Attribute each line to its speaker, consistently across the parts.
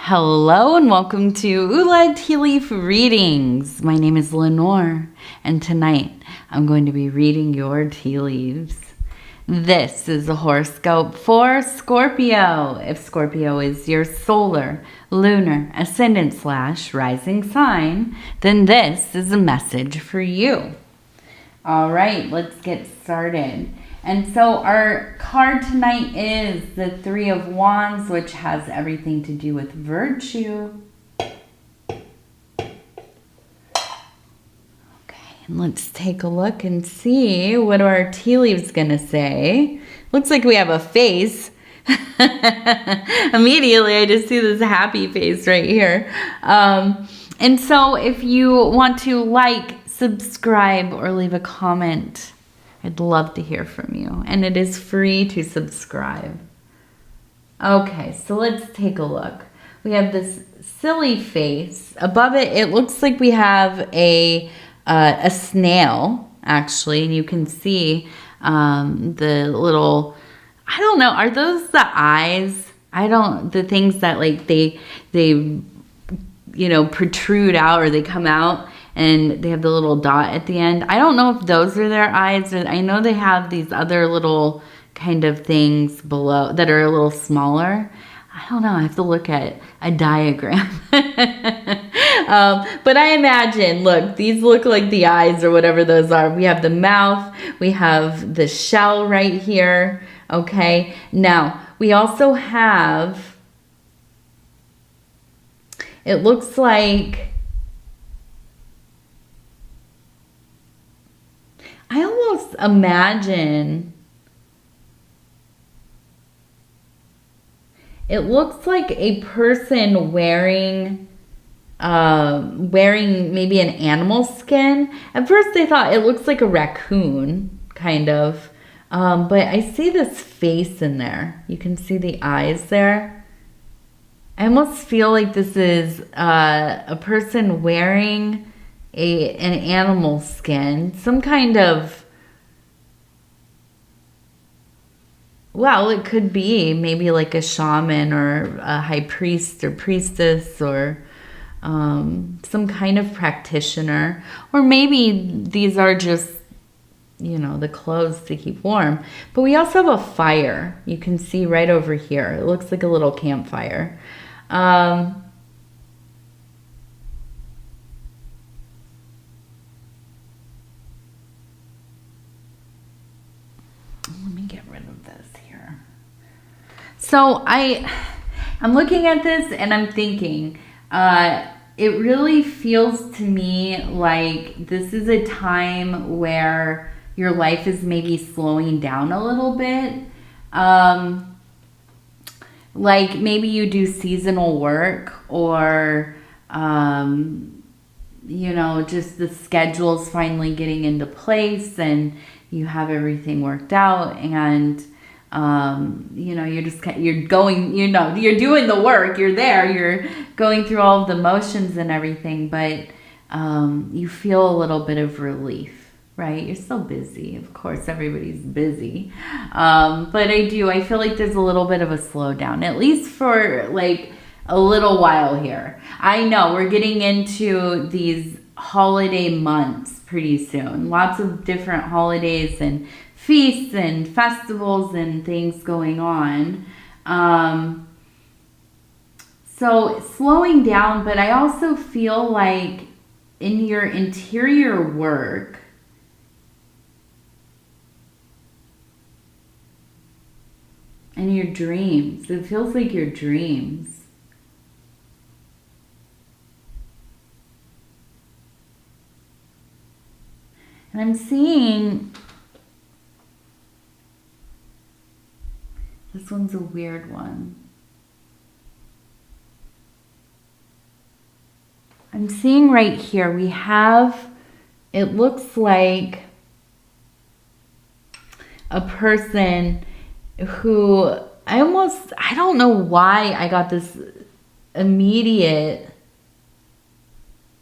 Speaker 1: Hello and welcome to Ula Tea Leaf Readings. My name is Lenor, and tonight I'm going to be reading your tea leaves. This is a horoscope for Scorpio. If Scorpio is your solar, lunar, ascendant / rising sign, then this is a message for you. All right, let's get started. And so our card tonight is the Three of Wands, which has everything to do with virtue. Okay, and let's take a look and see what our tea leaves gonna say. Looks like we have a face. Immediately, I just see this happy face right here. And so if you want to like, subscribe, or leave a comment, I'd love to hear from you. And it is free to subscribe. Okay, so let's take a look. We have this silly face. Above it, it looks like we have a snail, actually. And you can see the little, I don't know, are those the eyes? The things that like they protrude out or they come out. And they have the little dot at the end. I don't know if those are their eyes. I know they have these other little kind of things below that are a little smaller. I don't know. I have to look at a diagram. But I imagine, look, these look like the eyes or whatever those are. We have the mouth. We have the shell right here. Okay. Now, we also have, it looks like, I almost imagine it looks like a person wearing maybe an animal skin. At first I thought it looks like a raccoon, kind of. But I see this face in there. You can see the eyes there. I almost feel like this is a person wearing an animal skin, some kind of, well, it could be maybe like a shaman or a high priest or priestess or some kind of practitioner, or maybe these are just, the clothes to keep warm. But we also have a fire. You can see right over here. It looks like a little campfire. So I'm looking at this and I'm thinking, it really feels to me like this is a time where your life is maybe slowing down a little bit. Like maybe you do seasonal work or, just the schedule's finally getting into place and you have everything worked out and you're doing the work, you're there, you're going through all of the motions and everything, but you feel a little bit of relief, right? You're still busy. Of course, everybody's busy. But I feel like there's a little bit of a slowdown, at least for like a little while here. I know we're getting into these holiday months pretty soon. Lots of different holidays and feasts and festivals and things going on. So slowing down, but I also feel like in your interior work, and your dreams, it feels like your dreams. And I'm seeing, this one's a weird one. I'm seeing right here, we have, it looks like a person who I don't know why I got this immediate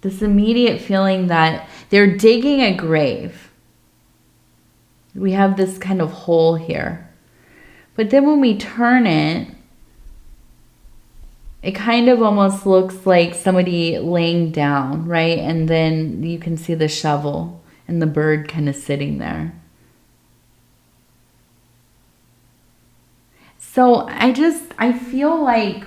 Speaker 1: feeling that they're digging a grave. We have this kind of hole here. But then when we turn it, It kind of almost looks like somebody laying down, right? And then you can see the shovel and the bird kind of sitting there. So I feel like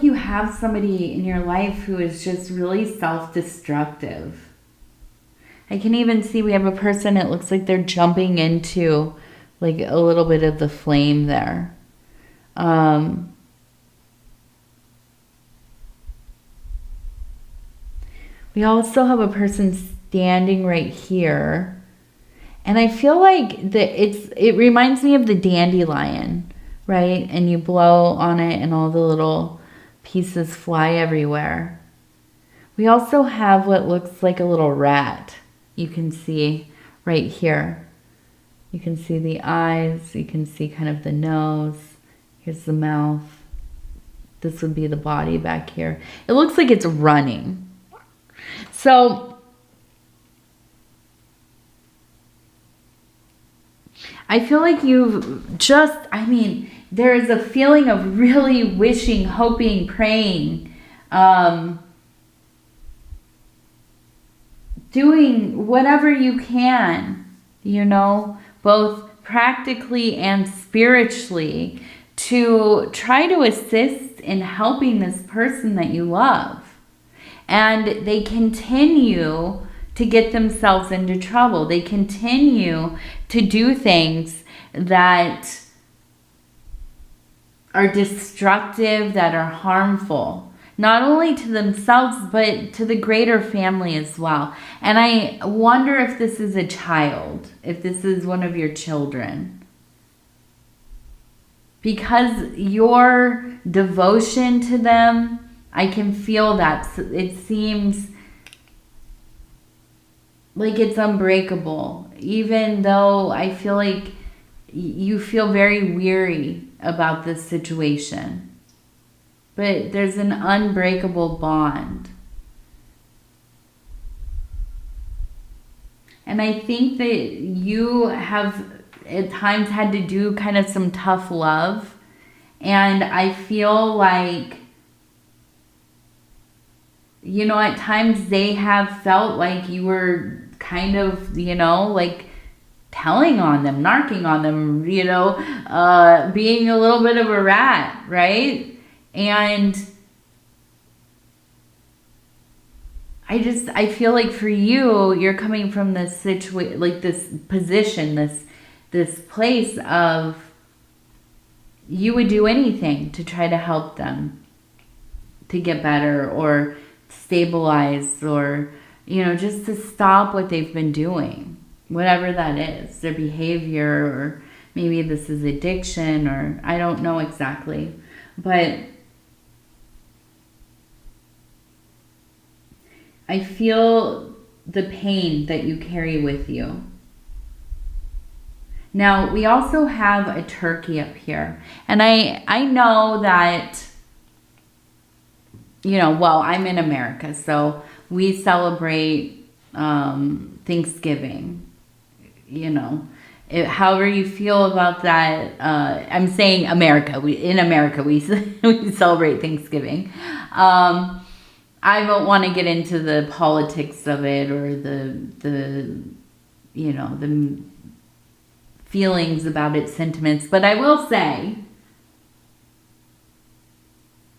Speaker 1: you have somebody in your life who is just really self-destructive. I can even see we have a person, it looks like they're jumping into like a little bit of the flame there. We also have a person standing right here. And I feel like it reminds me of the dandelion, right? And you blow on it and all the little pieces fly everywhere. We also have what looks like a little rat. You can see right here. You can see the eyes. You can see kind of the nose. Here's the mouth. This would be the body back here. It looks like it's running. So I feel like you've just, there is a feeling of really wishing, hoping, praying, doing whatever you can, both practically and spiritually, to try to assist in helping this person that you love. And they continue to get themselves into trouble. They continue to do things that are destructive, that are harmful, not only to themselves, but to the greater family as well. And I wonder if this is a child, if this is one of your children. Because your devotion to them, I can feel that. It seems like it's unbreakable, even though I feel like you feel very weary about this situation. But there's an unbreakable bond. And I think that you have at times had to do kind of some tough love. And I feel like, at times they have felt like you were kind of, like telling on them, narking on them, being a little bit of a rat, right? And I feel like for you, you're coming from this situation, like this position, this place of you would do anything to try to help them to get better or stabilize or, just to stop what they've been doing, whatever that is, their behavior, or maybe this is addiction, or I don't know exactly. But I feel the pain that you carry with you. Now, we also have a turkey up here. And I know that, I'm in America, so we celebrate Thanksgiving. However you feel about that, I'm saying America. In America, we celebrate Thanksgiving. I don't want to get into the politics of it or the feelings about its sentiments, but I will say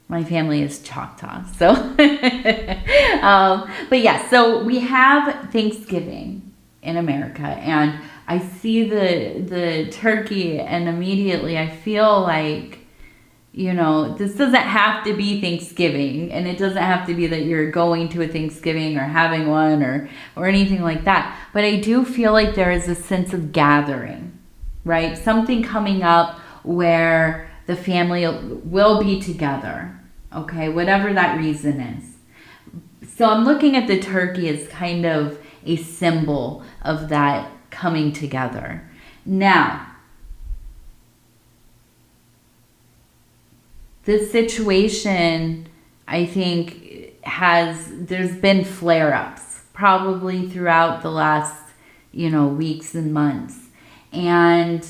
Speaker 1: my family is Choctaw, so but yeah, so we have Thanksgiving in America, and I see the turkey, and immediately I feel like, this doesn't have to be Thanksgiving, and it doesn't have to be that you're going to a Thanksgiving or having one or anything like that, but I do feel like there is a sense of gathering, right? Something coming up where the family will be together, okay? Whatever that reason is. So I'm looking at the turkey as kind of a symbol of that coming together. Now, this situation, I think, there's been flare-ups probably throughout the last, weeks and months. And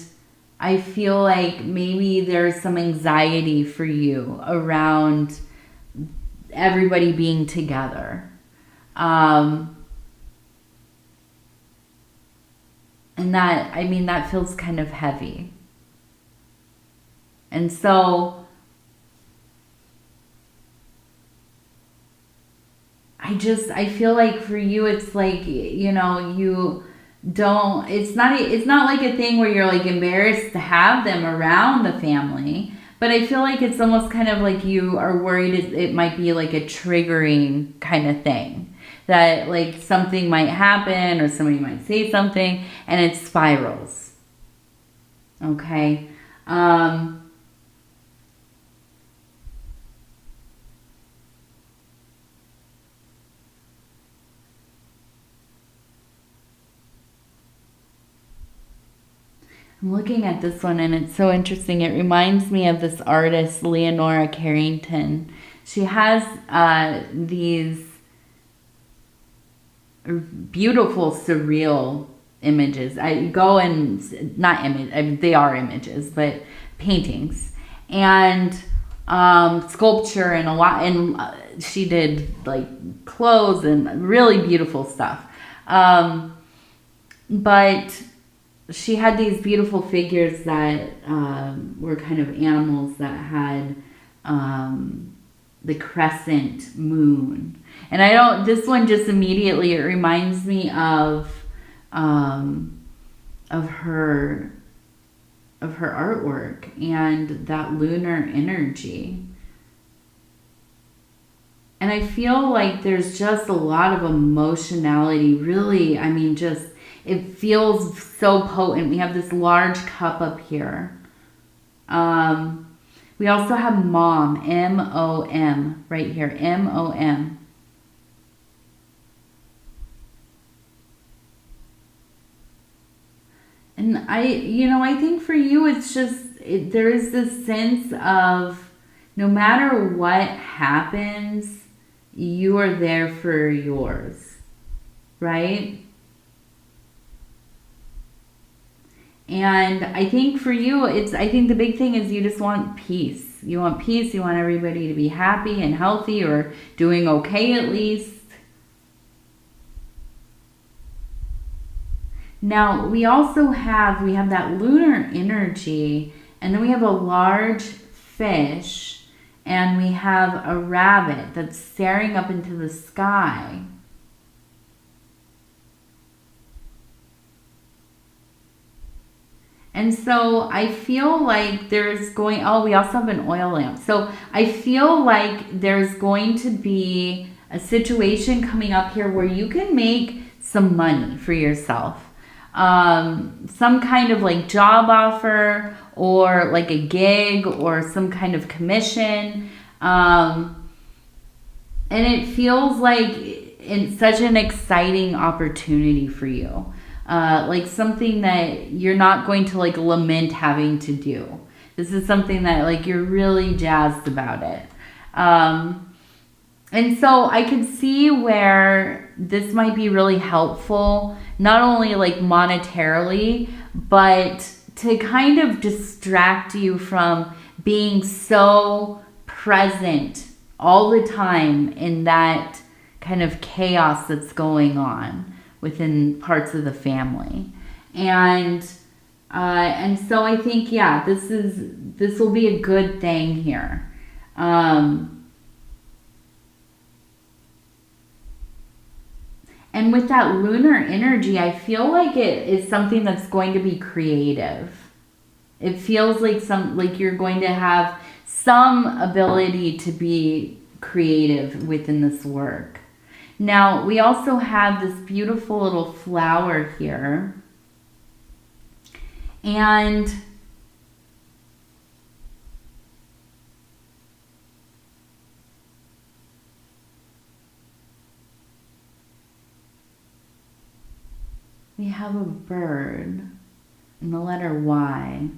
Speaker 1: I feel like maybe there's some anxiety for you around everybody being together. And that feels kind of heavy. And so I feel like for you, it's like, you don't, it's not like a thing where you're like embarrassed to have them around the family, but I feel like it's almost kind of like you are worried it might be like a triggering kind of thing, that like something might happen or somebody might say something and it spirals. Okay. I'm looking at this one and it's so interesting. It reminds me of this artist, Lenor Carrington. She has these beautiful surreal images. I go and, not image, I mean, they are images, but paintings and sculpture and a lot. And she did like clothes and really beautiful stuff. But she had these beautiful figures that were kind of animals that had the crescent moon. And this one just immediately, it reminds me of her artwork and that lunar energy. And I feel like there's just a lot of emotionality, really. I mean, just, it feels so potent. We have this large cup up here. We also have mom, M-O-M, right here, M-O-M. And I think for you, it's just, there is this sense of no matter what happens, you are there for yours, right? And I think for you, I think the big thing is you just want peace. You want peace. You want everybody to be happy and healthy or doing okay at least. Now, we have that lunar energy, and then we have a large fish, and we have a rabbit that's staring up into the sky. And so I feel like we also have an oil lamp. So I feel like there's going to be a situation coming up here where you can make some money for yourself. Some kind of like job offer or like a gig or some kind of commission. And it feels like it's such an exciting opportunity for you. Like something that you're not going to like lament having to do. This is something that like you're really jazzed about it. And so I could see where this might be really helpful, not only like monetarily, but to kind of distract you from being so present all the time in that kind of chaos that's going on within parts of the family. And so I think, yeah, this will be a good thing here. And with that lunar energy, I feel like it is something that's going to be creative. It feels like you're going to have some ability to be creative within this work. Now, we also have this beautiful little flower here. And we have a bird and the letter Y.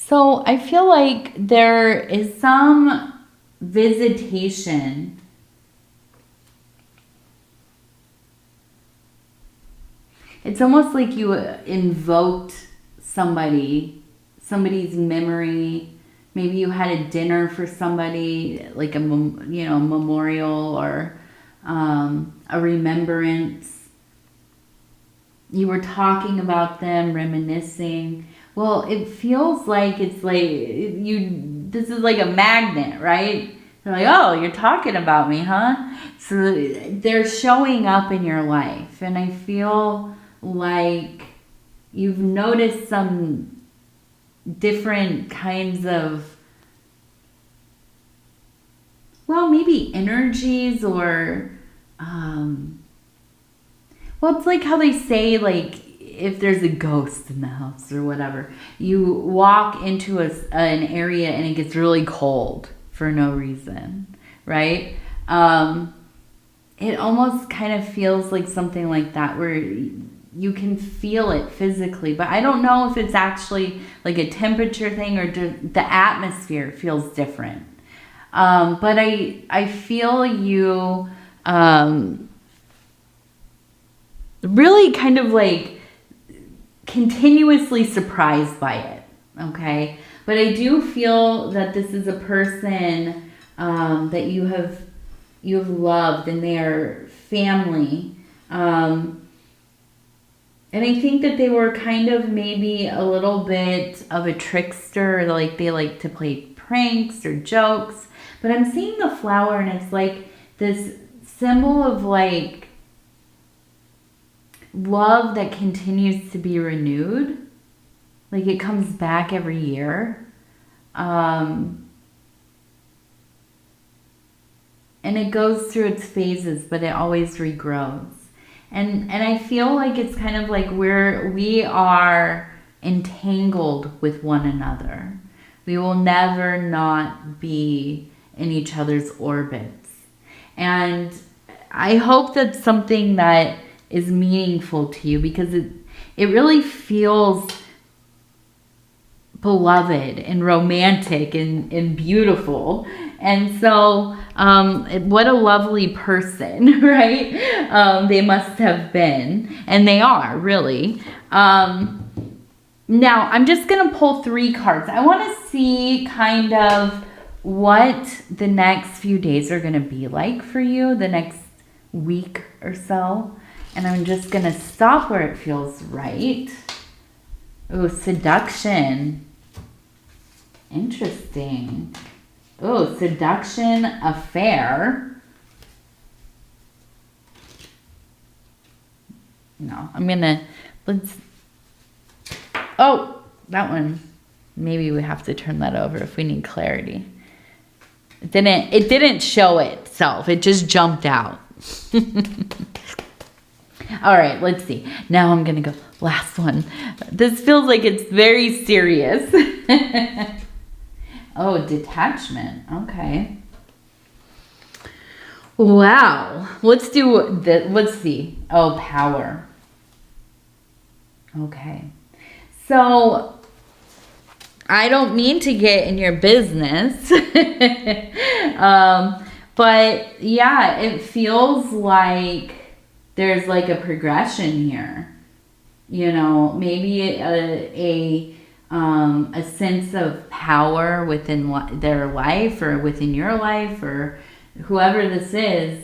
Speaker 1: So I feel like there is some visitation. It's almost like you invoked somebody's memory. Maybe you had a dinner for somebody, like a memorial or a remembrance. You were talking about them, reminiscing. Well, it feels like it's like this is like a magnet, right? They're like, oh, you're talking about me, huh? So they're showing up in your life. And I feel like you've noticed some different kinds of, well, maybe energies or, well, it's like how they say, like, if there's a ghost in the house or whatever, you walk into an area and it gets really cold for no reason, right? It almost kind of feels like something like that where you can feel it physically, but I don't know if it's actually like a temperature thing or the atmosphere feels different. But I feel you really kind of like continuously surprised by it, okay? But I do feel that this is a person that you have loved, and they are family. And I think that they were kind of maybe a little bit of a trickster, like they like to play pranks or jokes. But I'm seeing the flower, and it's like this symbol of like love that continues to be renewed. Like it comes back every year. And it goes through its phases, but it always regrows. And I feel like it's kind of like we are entangled with one another. We will never not be in each other's orbits. And I hope that's something that is meaningful to you, because it really feels beloved and romantic and beautiful. And so what a lovely person, right? They must have been, and they are really. Now I'm just gonna pull 3 cards. I want to see kind of what the next few days are gonna be like for you, the next week or so. And I'm just going to stop where it feels right. Oh, seduction. Interesting. Oh, seduction, affair. No, I'm going to, oh, that one. Maybe we have to turn that over if we need clarity. It didn't show itself. It just jumped out. All right, let's see. Now I'm going to go last one. This feels like it's very serious. Oh, detachment. Okay. Wow. Let's see. Oh, power. Okay. So I don't mean to get in your business. But yeah, it feels like there's like a progression here, you know, maybe a sense of power within their life or within your life or whoever this is,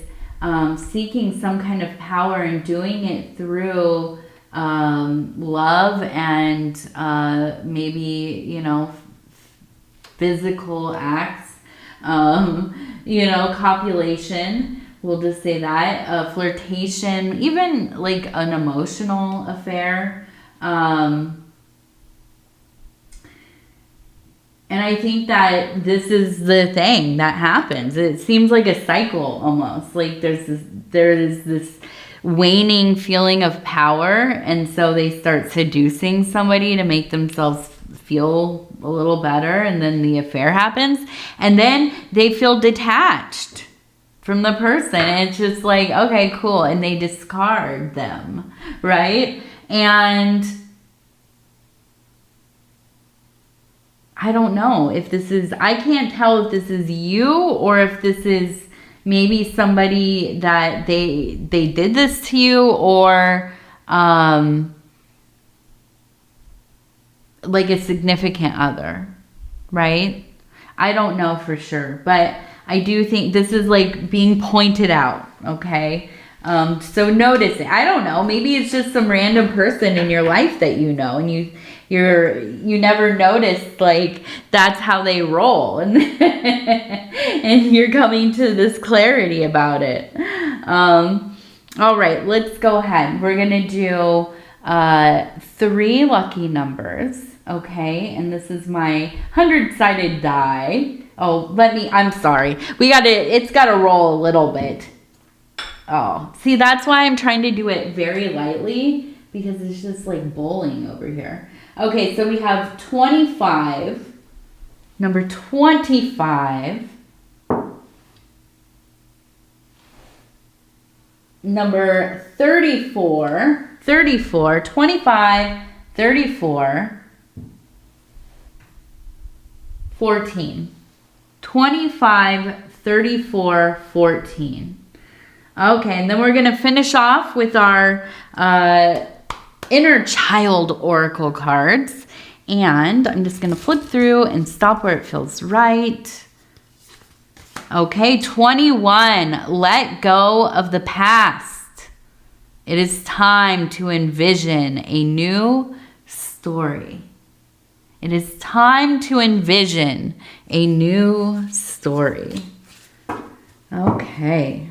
Speaker 1: seeking some kind of power and doing it through love and maybe, you know, physical acts, you know, copulation. We'll just say that. Flirtation, even like an emotional affair. And I think that this is the thing that happens. It seems like a cycle almost. Like there is this waning feeling of power. And so they start seducing somebody to make themselves feel a little better. And then the affair happens. And then they feel detached from the person. And it's just like, okay, cool. And they discard them, right? And I don't know if this is, I can't tell if this is you or if this is maybe somebody that they did this to you, or like a significant other, right? I don't know for sure, but I do think this is like being pointed out, okay? So notice it. I don't know. Maybe it's just some random person in your life that you know, and you never noticed like that's how they roll, and and you're coming to this clarity about it. All right, let's go ahead. We're gonna do 3 lucky numbers, okay? And this is my 100-sided die. Oh, I'm sorry. It's gotta roll a little bit. Oh, see, that's why I'm trying to do it very lightly, because it's just like bowling over here. Okay, so we have 25, number 25, number 34, 25, 34, 14. 25, 34, 14. Okay, and then we're going to finish off with our inner child oracle cards. And I'm just going to flip through and stop where it feels right. Okay, 21. Let go of the past. It is time to envision a new story. It is time to envision a new story. Okay.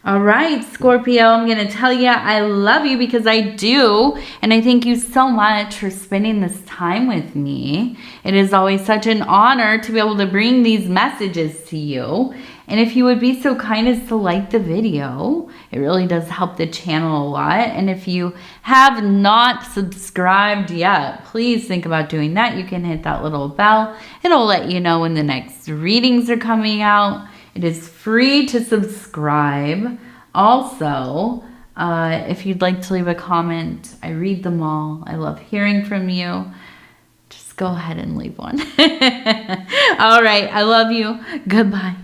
Speaker 1: All right, Scorpio, I'm going to tell you I love you because I do. And I thank you so much for spending this time with me. It is always such an honor to be able to bring these messages to you. And if you would be so kind as to like the video, it really does help the channel a lot. And if you have not subscribed yet, please think about doing that. You can hit that little bell. It'll let you know when the next readings are coming out. It is free to subscribe. Also, if you'd like to leave a comment, I read them all. I love hearing from you. Just go ahead and leave one. All right. I love you. Goodbye.